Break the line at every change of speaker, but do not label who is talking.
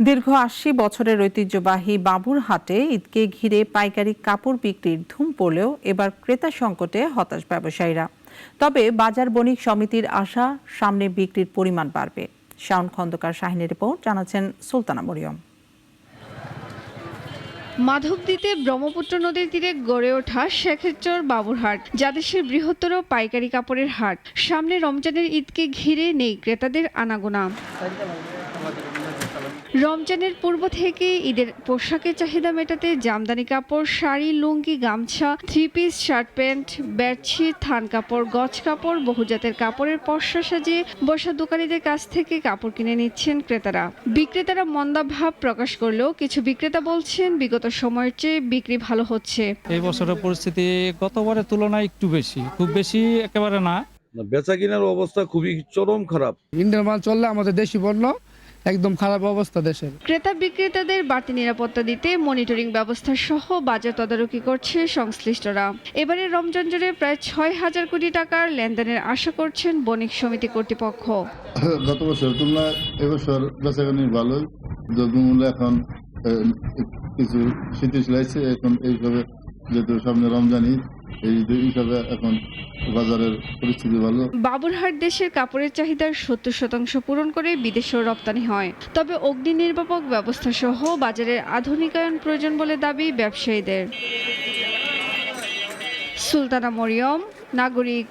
দীর্ঘ ৮০ বছরের ঐতিহ্যবাহী বাবুরহাটে ঈদকে ঘিরে পাইকারি কাপড় বিক্রির ধুম পড়লেও এবার ক্রেতা সংকটে হতাশ ব্যবসায়ীরা। তবে বাজার বণিক সমিতির আশা, সামনে বিক্রির পরিমাণ বাড়বে। শাওন খন্দকার শাহিনের রিপোর্ট, জানাচ্ছেন সুলতানা মরিয়ম।
মাধবদীতে ব্রহ্মপুত্র নদীর তীরে গড়ে ওঠা শেখেরচর বাবুরহাট যা দেশের বৃহত্তর পাইকারি কাপড়ের হাট। সামনে রমজানের ঈদকে ঘিরে নেই ক্রেতাদের আনাগোনা। রমজানের পূর্ব থেকে ঈদের পোশাকের চাহিদা মেটাতে জামদানি কাপড়, শাড়ি, লুঙ্গি, গামছা, three piece, shirt pant, bedsheet, থান কাপড়, গজ কাপড়, বহুজাতের কাপড়ের পসরা সাজিয়ে বসা দোকানীদের কাছ থেকে কাপড় কিনে নিচ্ছেন ক্রেতারা। বিক্রেতারা মন্দা ভাব প্রকাশ করলেও কিছু বিক্রেতা বলছেন বিগত সময়ের চেয়ে বিক্রি ভালো হচ্ছে।
এই বছরের পরিস্থিতি গতবারের তুলনায় একটু বেশি, খুব বেশি একেবারে না।
বেচা কেনার অবস্থা খুবই চরম খারাপ।
ইন্ডিয়ান মাল চললে আমাদের দেশি পণ্য একদম খারাপ অবস্থা দেশের।
ক্রেতা বিক্রেতাদের বাড়তি নিরাপত্তা দিতে মনিটরিং ব্যবস্থা সহ বাজার তদারকি করছে সংশ্লিষ্টরা। এবারে রমজান জুড়ে প্রায় ৬,০০০ কোটি টাকার লেনদেনের আশা করছেন বণিক সমিতি কর্তৃপক্ষ।
গত বছরের তুলনায় এবছর বেচাকেনি ভালোই, দ্রব্যমূল্য এখন কিছু শিথিল হয়েছে। এখন এইভাবে যেহেতু সামনে রমজানি, এই হিসাবে এখন বাজারের পরিস্থিতি ভালো।
বাবুরহাট দেশের কাপড়ের চাহিদার ৭০% পূরণ করে বিদেশেও রপ্তানি হয়। তবে অগ্নি নির্বাপক ব্যবস্থা সহ বাজারের আধুনিকায়ন প্রয়োজন বলে দাবি ব্যবসায়ীদের। সুলতানা মরিয়ম, নাগরিক।